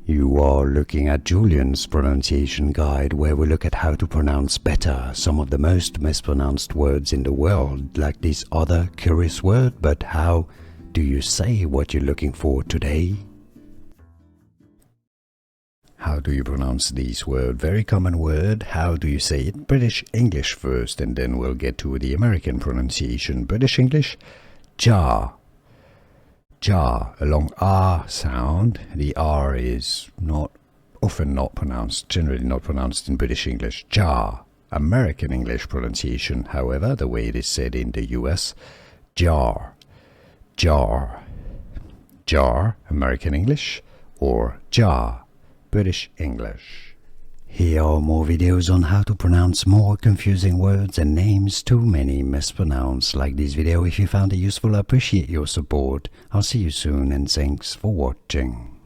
You are looking at Julian's pronunciation guide, where we look at how to pronounce better some of the most mispronounced words in the world, like this other curious word. But how do you say what you're looking for today? How do you pronounce this word? Very common word. How do you say it? British English first, and then we'll get to the American pronunciation. British English, jar. Jar, a long R sound. The R is often not pronounced, generally not pronounced in British English. Jar. American English pronunciation, however, the way it is said in the US, jar. Jar. Jar, American English, or jar, British English. Here are more videos on how to pronounce more confusing words and names too many mispronounced. Like this video if you found it useful. I appreciate your support. I'll see you soon and thanks for watching.